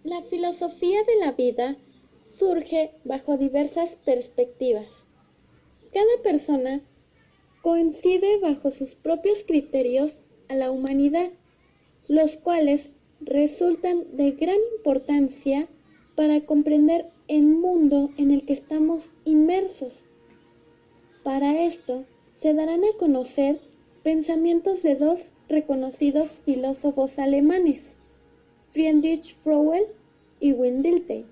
La filosofía de la vida surge bajo diversas perspectivas. Cada persona concibe bajo sus propios criterios a la humanidad, los cuales resultan de gran importancia para comprender el mundo en el que estamos inmersos. Para esto se darán a conocer pensamientos de dos reconocidos filósofos alemanes, Friedrich Froebel y Wim Dilthey.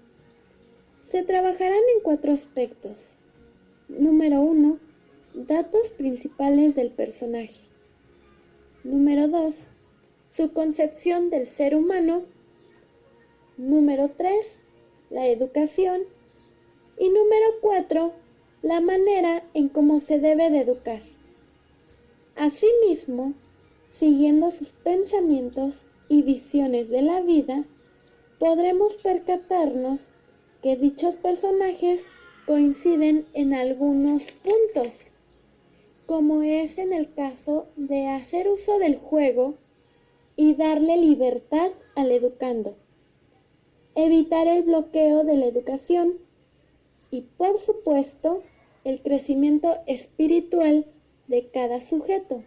Se trabajarán en 4 aspectos. Número 1. Datos principales del personaje. Número 2. Su concepción del ser humano. Número 3. La educación. Y número 4. La manera en cómo se debe de educar. Asimismo, siguiendo sus pensamientos y visiones de la vida, podremos percatarnos que dichos personajes coinciden en algunos puntos, como es en el caso de hacer uso del juego y darle libertad al educando, evitar el bloqueo de la educación y, por supuesto, el crecimiento espiritual de cada sujeto.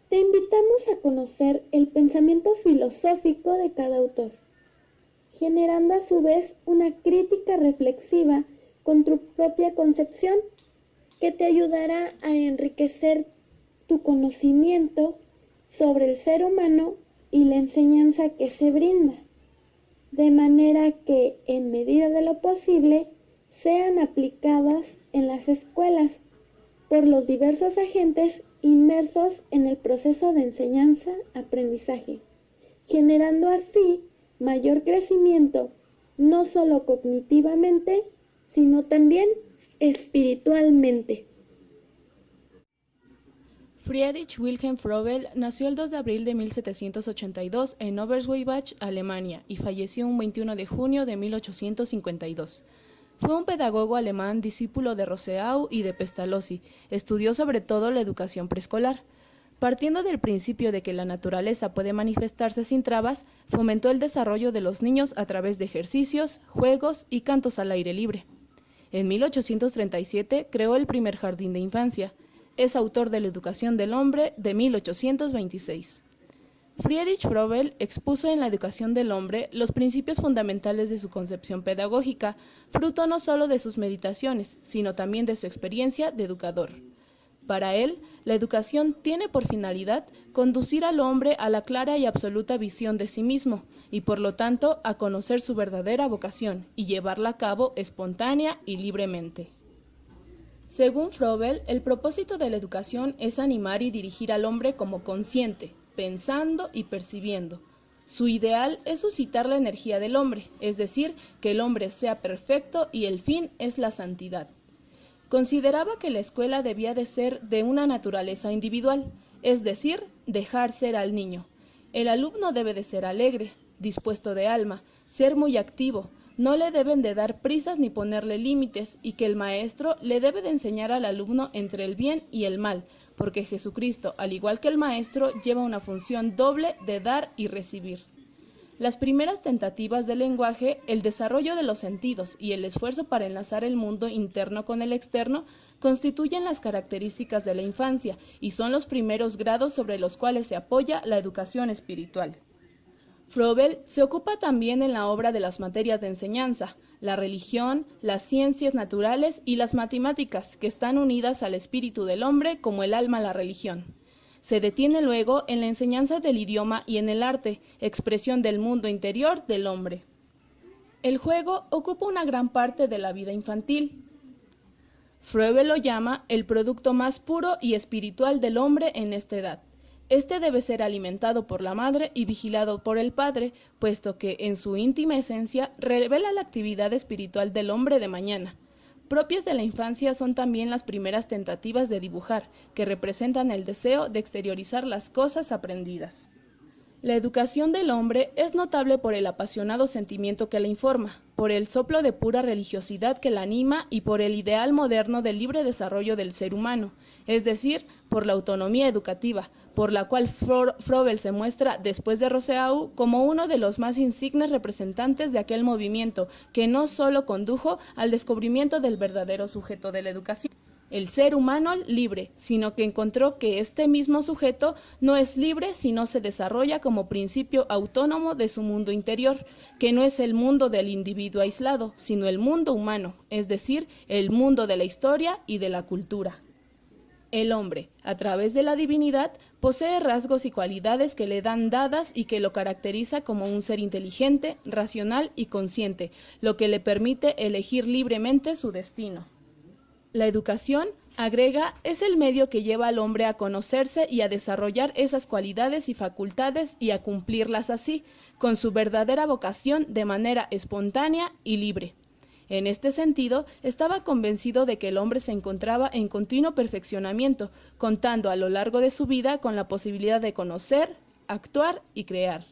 Te invitamos a conocer el pensamiento filosófico de cada autor, generando a su vez una crítica reflexiva con tu propia concepción que te ayudará a enriquecer tu conocimiento sobre el ser humano y la enseñanza que se brinda, de manera que, en medida de lo posible, sean aplicadas en las escuelas por los diversos agentes inmersos en el proceso de enseñanza-aprendizaje, generando así mayor crecimiento, no solo cognitivamente, sino también espiritualmente. Friedrich Wilhelm Froebel nació el 2 de abril de 1782 en Oberschwäbach, Alemania, y falleció un 21 de junio de 1852. Fue un pedagogo alemán, discípulo de Rousseau y de Pestalozzi. Estudió sobre todo la educación preescolar. Partiendo del principio de que la naturaleza puede manifestarse sin trabas, fomentó el desarrollo de los niños a través de ejercicios, juegos y cantos al aire libre. En 1837 creó el primer jardín de infancia. Es autor de La educación del hombre de 1826. Friedrich Froebel expuso en La educación del hombre los principios fundamentales de su concepción pedagógica, fruto no solo de sus meditaciones, sino también de su experiencia de educador. Para él, la educación tiene por finalidad conducir al hombre a la clara y absoluta visión de sí mismo, y por lo tanto a conocer su verdadera vocación y llevarla a cabo espontánea y libremente. Según Froebel, el propósito de la educación es animar y dirigir al hombre como consciente, pensando y percibiendo. Su ideal es suscitar la energía del hombre, es decir, que el hombre sea perfecto y el fin es la santidad. Consideraba que la escuela debía de ser de una naturaleza individual, es decir, dejar ser al niño. El alumno debe de ser alegre, dispuesto de alma, ser muy activo, no le deben de dar prisas ni ponerle límites, y que el maestro le debe de enseñar al alumno entre el bien y el mal, porque Jesucristo, al igual que el maestro, lleva una función doble de dar y recibir. Las primeras tentativas del lenguaje, el desarrollo de los sentidos y el esfuerzo para enlazar el mundo interno con el externo constituyen las características de la infancia y son los primeros grados sobre los cuales se apoya la educación espiritual. Froebel se ocupa también en la obra de las materias de enseñanza, la religión, las ciencias naturales y las matemáticas, que están unidas al espíritu del hombre como el alma a la religión. Se detiene luego en la enseñanza del idioma y en el arte, expresión del mundo interior del hombre. El juego ocupa una gran parte de la vida infantil. Froebel lo llama el producto más puro y espiritual del hombre en esta edad. Este debe ser alimentado por la madre y vigilado por el padre, puesto que en su íntima esencia revela la actividad espiritual del hombre de mañana. Propias de la infancia son también las primeras tentativas de dibujar, que representan el deseo de exteriorizar las cosas aprendidas. La educación del hombre es notable por el apasionado sentimiento que la informa, por el soplo de pura religiosidad que la anima y por el ideal moderno del libre desarrollo del ser humano, es decir, por la autonomía educativa, por la cual Froebel se muestra, después de Rousseau, como uno de los más insignes representantes de aquel movimiento que no solo condujo al descubrimiento del verdadero sujeto de la educación, el ser humano libre, sino que encontró que este mismo sujeto no es libre si no se desarrolla como principio autónomo de su mundo interior, que no es el mundo del individuo aislado, sino el mundo humano, es decir, el mundo de la historia y de la cultura. El hombre, a través de la divinidad, posee rasgos y cualidades que le dan dadas y que lo caracteriza como un ser inteligente, racional y consciente, lo que le permite elegir libremente su destino. La educación, agrega, es el medio que lleva al hombre a conocerse y a desarrollar esas cualidades y facultades y a cumplirlas así, con su verdadera vocación de manera espontánea y libre. En este sentido, estaba convencido de que el hombre se encontraba en continuo perfeccionamiento, contando a lo largo de su vida con la posibilidad de conocer, actuar y crear.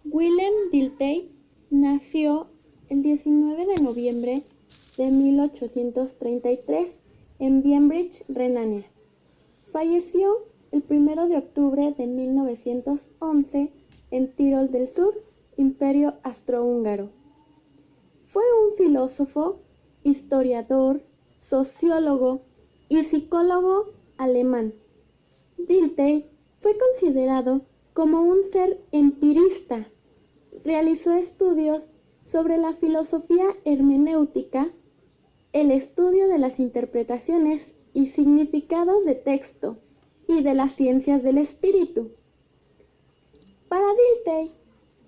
Willem Dilthey nació el 19 de noviembre de 1833 en Bienbrich, Renania. Falleció el 1 de octubre de 1911 en Tirol del Sur, Imperio Austrohúngaro. Fue un filósofo, historiador, sociólogo y psicólogo alemán. Dilthey fue considerado como un ser empirista. Realizó estudios sobre la filosofía hermenéutica, el estudio de las interpretaciones y significados de texto y de las ciencias del espíritu. Para Dilthey,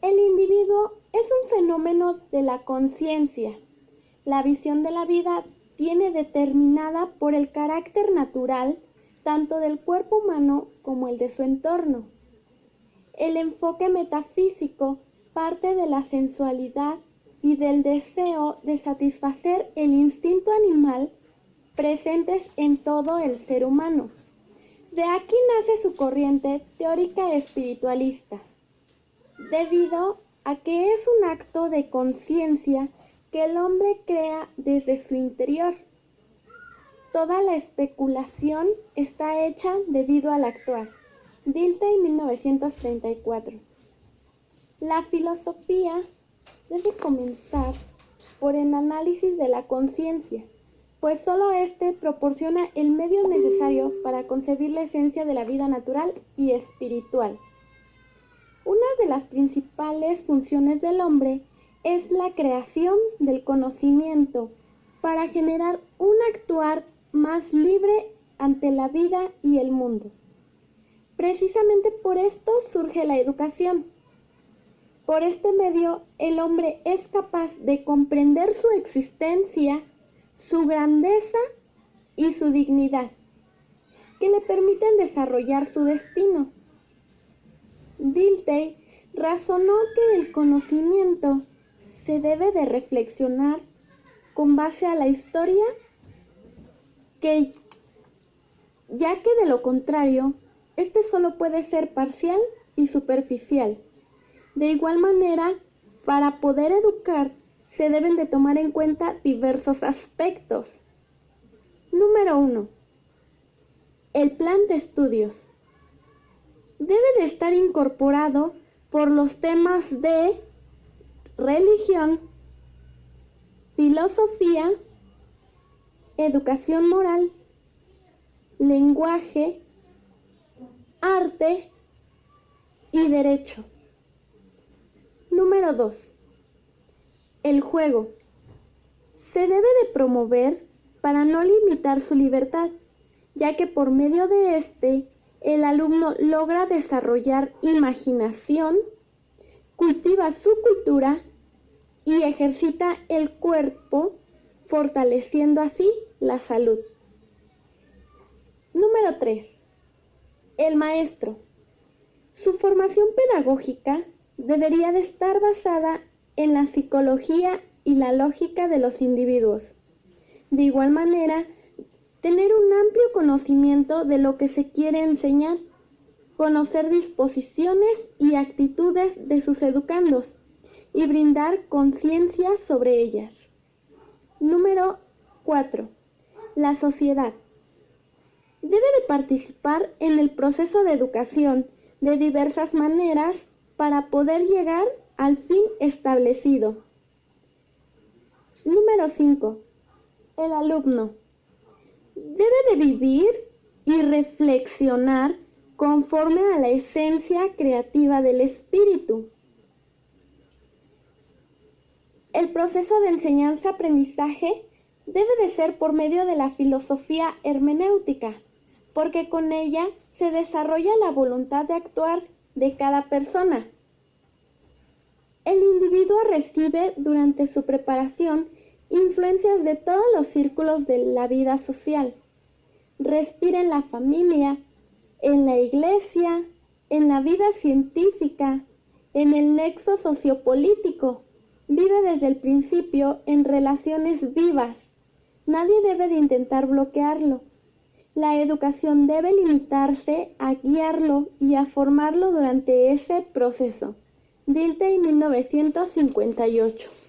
el individuo es un fenómeno de la conciencia. La visión de la vida viene determinada por el carácter natural tanto del cuerpo humano como el de su entorno. El enfoque metafísico parte de la sensualidad y del deseo de satisfacer el instinto animal presentes en todo el ser humano. De aquí nace su corriente teórica espiritualista, debido a que es un acto de conciencia que el hombre crea desde su interior. Toda la especulación está hecha debido al actuar. Dilthey, 1934. La filosofía debe comenzar por el análisis de la conciencia, pues solo éste proporciona el medio necesario para concebir la esencia de la vida natural y espiritual. Una de las principales funciones del hombre es la creación del conocimiento para generar un actuar más libre ante la vida y el mundo. Precisamente por esto surge la educación. Por este medio, el hombre es capaz de comprender su existencia, su grandeza y su dignidad, que le permiten desarrollar su destino. Dilthey razonó que el conocimiento se debe de reflexionar con base a la historia, ya que de lo contrario, este solo puede ser parcial y superficial. De igual manera, para poder educar, se deben de tomar en cuenta diversos aspectos. Número 1. El plan de estudios. Debe de estar incorporado por los temas de religión, filosofía, educación moral, lenguaje, arte y derecho. Número 2. El juego. Se debe de promover para no limitar su libertad, ya que por medio de este, el alumno logra desarrollar imaginación, cultiva su cultura y ejercita el cuerpo, fortaleciendo así la salud. Número 3. El maestro. Su formación pedagógica debería de estar basada en la psicología y la lógica de los individuos. De igual manera, tener un amplio conocimiento de lo que se quiere enseñar, conocer disposiciones y actitudes de sus educandos y brindar conciencia sobre ellas. Número 4. La sociedad. Debe de participar en el proceso de educación de diversas maneras para poder llegar al fin establecido. Número 5. El alumno. Debe de vivir y reflexionar conforme a la esencia creativa del espíritu. El proceso de enseñanza-aprendizaje debe de ser por medio de la filosofía hermenéutica, porque con ella se desarrolla la voluntad de actuar de cada persona. El individuo recibe durante su preparación influencias de todos los círculos de la vida social. Respira en la familia, en la iglesia, en la vida científica, en el nexo sociopolítico. Vive desde el principio en relaciones vivas. Nadie debe de intentar bloquearlo. La educación debe limitarse a guiarlo y a formarlo durante ese proceso. Dilthey, 1958.